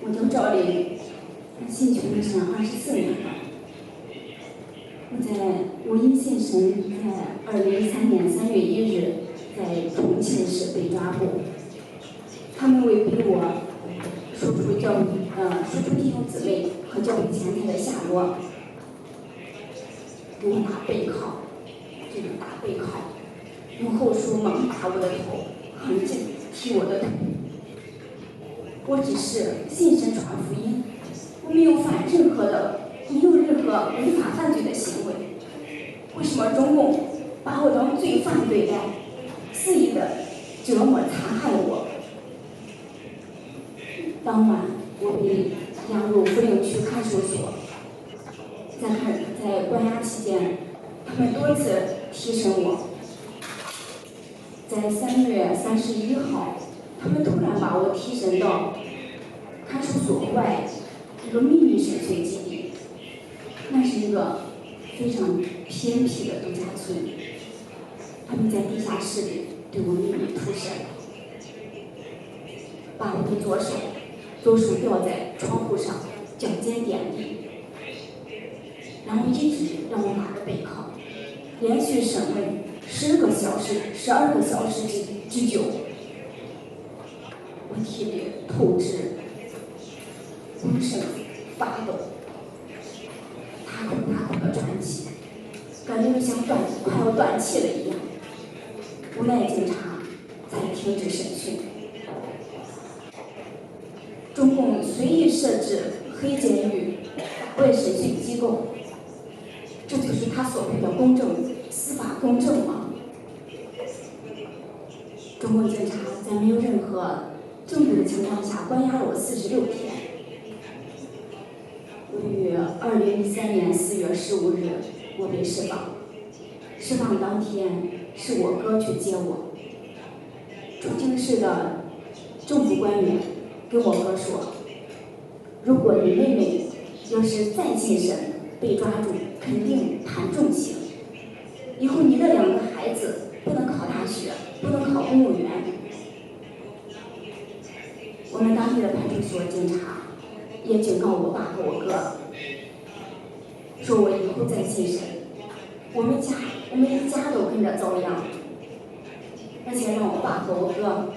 我就照理信主的神24年了。我因信神在2013年3月1日在重庆市被抓捕，他们为逼我说出弟兄姊妹和教会钱财的下落，给我打背铐，这种打背铐，用后束猛打我的头，狠劲踢我的腿。我只是信神传福音，我没有任何违法犯罪的行为。为什么中共把我当罪犯对待，肆意的折磨残害我？当晚我被押入涪陵区看守所，在关押期间，他们多次提审我。在3月31号，他们突然把我提审到看守所外一个秘密审讯基地，那是一个非常偏僻的度假村。他们在地下室里对我秘密突审，把我的左手吊在窗户上，脚尖点地，然后一直让我拿着背铐，连续审问12个小时之久。我体力透支，浑身发抖，大口的喘气，感觉就像快要断气了一样。无奈警察才停止审讯。中共随意设置黑监狱、打外审讯机构，这就是他所谓的公正、司法公正吗？中共警察在没有任何证据的情况下关押了我46天。于2013年4月15日，我被释放。释放当天是我哥去接我。重庆市的政府官员跟我哥说，如果你妹妹要是再信神被抓住，肯定判重刑。以后你的2个孩子不能考大学，不能考公务员。我们当地的派出所警察也警告我爸和我哥，说我以后再信神，我们一家都跟着遭殃。而且让我爸和我哥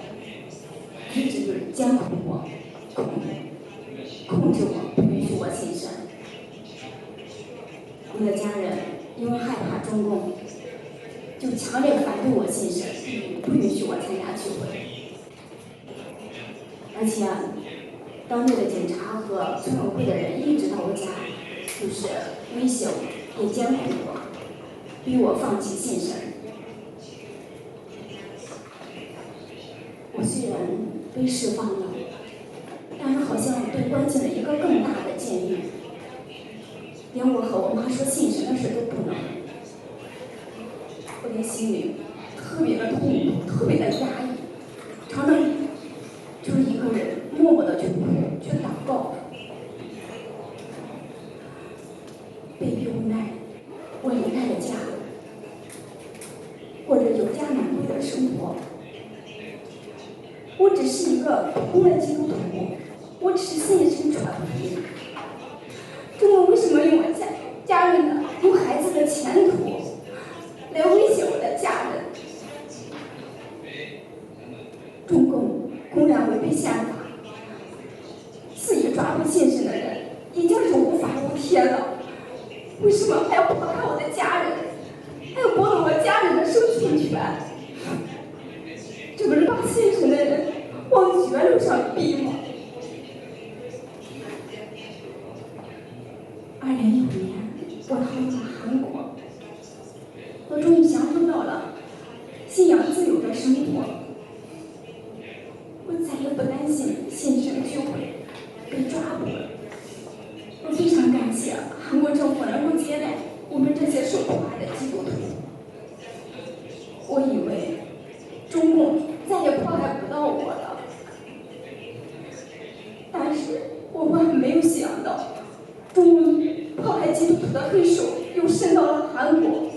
一直就是监控我，控制我，不允许我信神。我的家人因为害怕中共，就强烈反对我信神，不允许我参加聚会。而且当地的警察和村委会的人一直到我家，就是威胁我，也监控我，逼我放弃信神。我虽然被释放了，但是好像被关进了一个更大的监狱，连我和我妈说信神的事都不能。我的心里特别的痛苦，特别的压抑，常常就是一个人默默的去哭，去祷告。被逼无奈，我离开了家，过着有家难归的生活。我只是一个普通的基督徒，我只是信神传福音。中国为什么用我家人的、用孩子的前途来威胁我的家人？中共公然违背宪法，肆意抓捕信神的人，已经是无法无天了。为什么还要迫害我的家人，还要剥夺我家人的生存权？这不是把信神的人往绝路上逼吗？2015年，我逃入了韩国，我终于享受到了信仰自由的生活。我再也不担心信神聚会被抓捕了。我非常感谢韩国政府能够接待我们这些受迫害的基督徒。我以为中共再也迫害不到我了，但是我万万没有想到，中共迫害基督徒的黑手又伸到了韩国，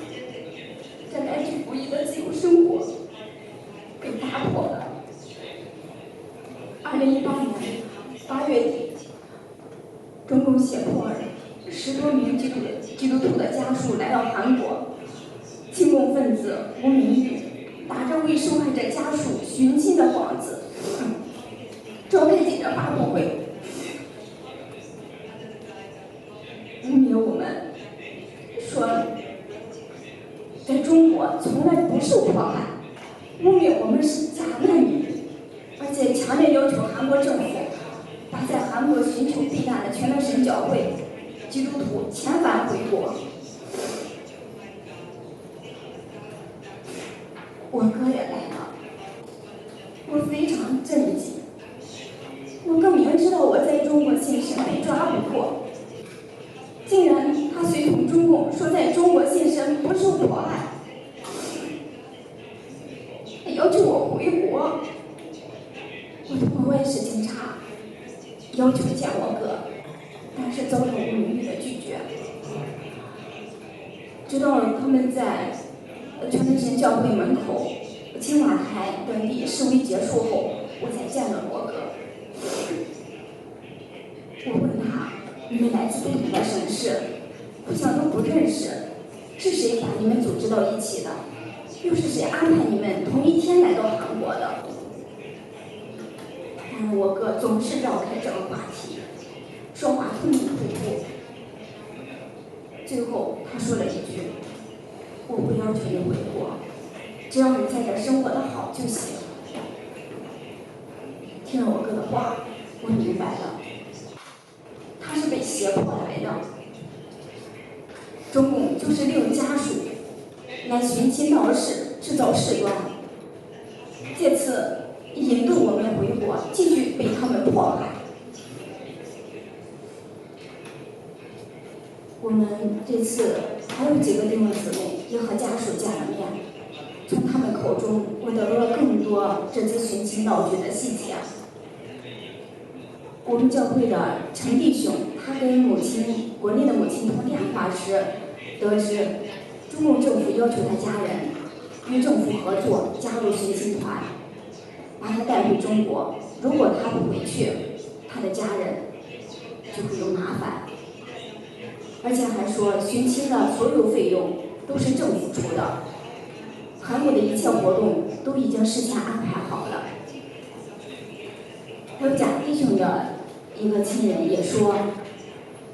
这来之不易的自由生活被打破了。2018年8月底，属来到韩国，亲共分子吴明玉打着为受害者家属寻亲的幌子，召开记者发布会，污蔑我们，说在中国从来不受迫害，污蔑我们是假难民，而且强烈要求韩国政府把在韩国寻求避难的全能神教会基督徒遣返回国。我哥也来了，我非常震惊。我哥明知道我在中国献身被抓不破，竟然他随同中共说在中国献身不受迫害，还要求我回国。我的国外是警察，要求见我哥，但是遭到吴明玉的拒绝。直到他们在全能神教会门口、青瓦台等地示威结束后，我才见了我哥。我问他：“你们来自不同的省市，互相都不认识，是谁把你们组织到一起的？又是谁安排你们同一天来到韩国的？”但是我哥总是绕开这个话题，说话吞吞吐吐。最后他说了一句：“我不要求你回国，只要你在这生活的好就行。”听了我哥的话，我明白了，他是被胁迫来的。中共就是利用家属来寻亲闹事，制造事端，借此引渡我们回国，继续被他们迫害。我们这次还有几个弟兄姊妹也和家属见了面，从他们口中我得到了更多这次寻亲闹剧的细节。我们教会的陈弟兄，他跟国内的母亲通电话时，得知中共政府要求他家人与政府合作，加入寻亲团，把他带回中国。如果他不回去，他的家人就会有麻烦。而且还说，寻亲的所有费用都是政府出的，韩国的一切活动都已经事先安排好了。还有贾弟兄的一个亲人也说，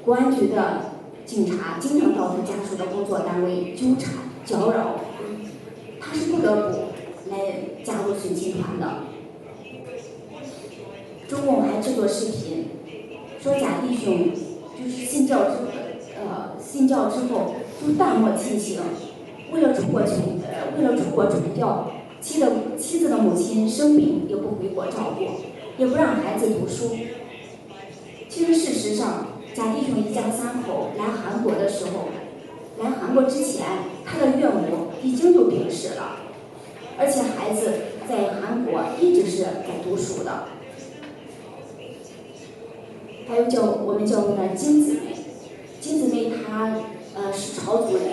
国安局的警察经常到他家属的工作单位纠缠搅扰，他是不得不来加入寻亲团的。中共还制作视频，说贾弟兄就是信教之后就淡漠亲情，为了出国传教，妻子的母亲生病也不回国照顾，也不让孩子读书。其实事实上，贾弟兄一家三口来韩国的时候，来韩国之前，他的岳母已经就病逝了，而且孩子在韩国一直是在读书的。还有我们教会的金姊妹，金姊妹她是朝族人，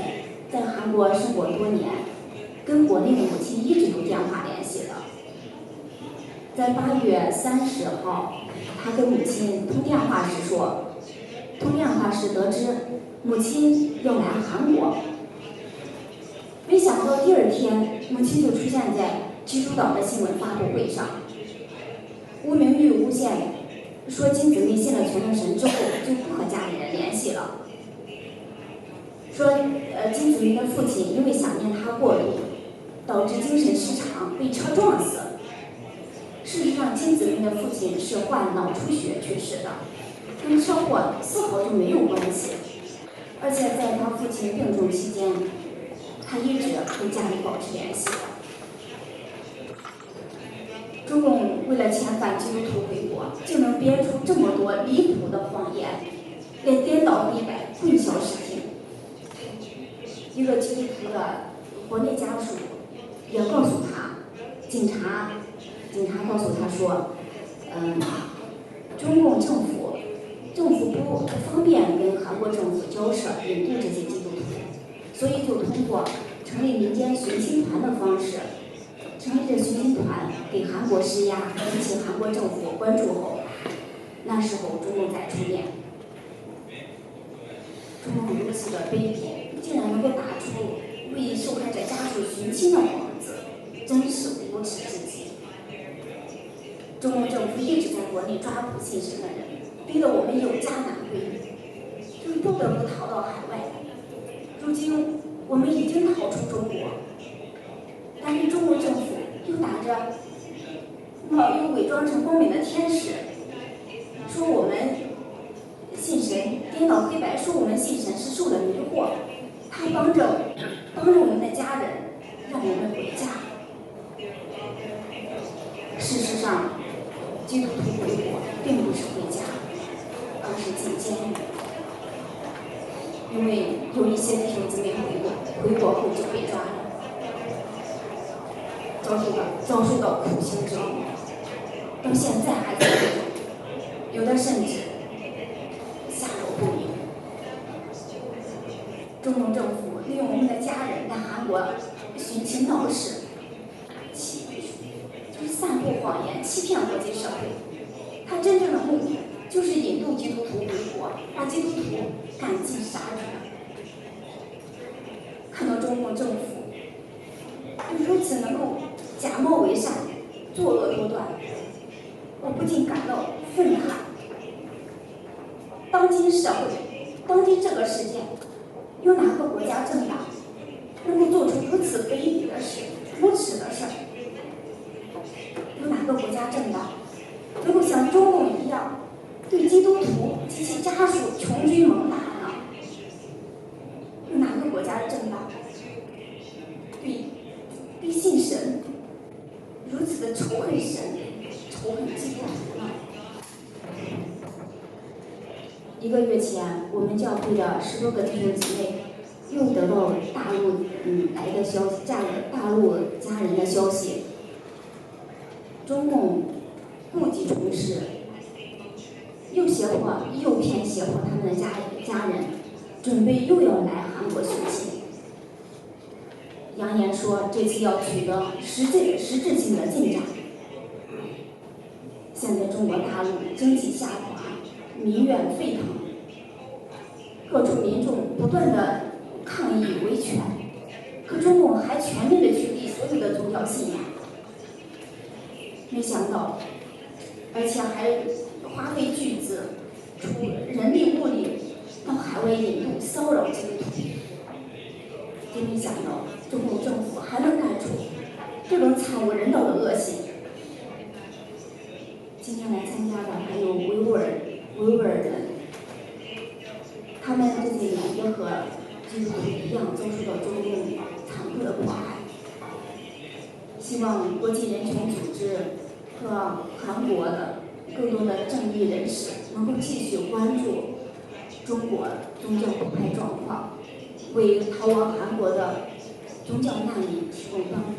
在韩国生活多年，跟国内的母亲一直有电话联系的。在8月30号，她跟母亲通电话时得知母亲要来韩国，没想到第二天母亲就出现在济州岛的新闻发布会上。吴明玉诬陷说金姊妹信了全能神之后就不和家里人联系了，说金姊妹的父亲因为想念她过度，导致精神失常被车撞死。事实上，金姊妹的父亲是患脑出血去世的，跟车祸丝毫就没有关系。而且在他父亲病重期间，他一直跟家里保持联系。中共为了遣返基督徒回国，就能编出这么多离谱的谎言，来颠倒黑白，混淆视听。一个基督徒的国内家属也告诉他，警察告诉他说，中共政府不方便跟韩国政府交涉引渡这些基督徒，所以就通过成立民间寻亲团的方式，成立这寻亲团给韩国施压，引起韩国政府关注后，那时候中共才出面。中共如此的卑鄙，竟然能够打出为受害者家属寻亲的幌子，真是无耻至极。中共政府一直在国内抓捕信神的人，逼得我们有家难归，就是不得不逃到海外。如今我们已经逃出中国，但是中国政府又伪装成光明的天使，说我们信神颠倒黑白，说我们信神是受了迷惑，他帮着我们的家人，让我们回家。事实上，基督徒回国并不是回家，而是进监狱。因为有一些弟兄姊妹回国后就被抓了，遭受到苦刑折磨，到现在还在那种，有的甚至下落不明。中共政府利用我们的家人在韩国寻亲闹事，就是散布谎言，欺骗国际社会。他真正的目的就是引渡基督徒回国，把基督徒赶尽杀绝。看到中共政府如此能够假冒为善，作恶多端，我不禁感到愤慨。当今社会，当今这个世界，有哪个国家政党能够做出如此卑鄙的事、无耻的事？有哪个国家政党能够像中共一样，对基督徒及其家属穷追猛打呢？有哪个国家的政党对信神如此的仇恨神、仇恨基督徒呢？1个月前，我们教会的10多个弟兄姊妹又得到大陆来的消息，大陆家人的消息，中共故技重施，又骗胁迫他们的家人，准备又要来韩国寻亲，扬言说这次要取得实质性的进展。现在中国大陆经济下滑，民怨沸腾，各处民众不断的抗议维权，可中共还全面的取缔所有的宗教信仰。没想到，而且还花费巨资，出人力物力到海外引渡骚扰基督徒。真没想到，中共政府还能干出这种惨无人道的恶行。今天来参加的还有维吾尔人，他们这些人也和基督徒一样遭受到中共残酷的迫害。希望国际人权组织和韩国的更多的正义人士能够继续关注中国宗教迫害状况，为逃亡韩国的宗教难民提供帮助。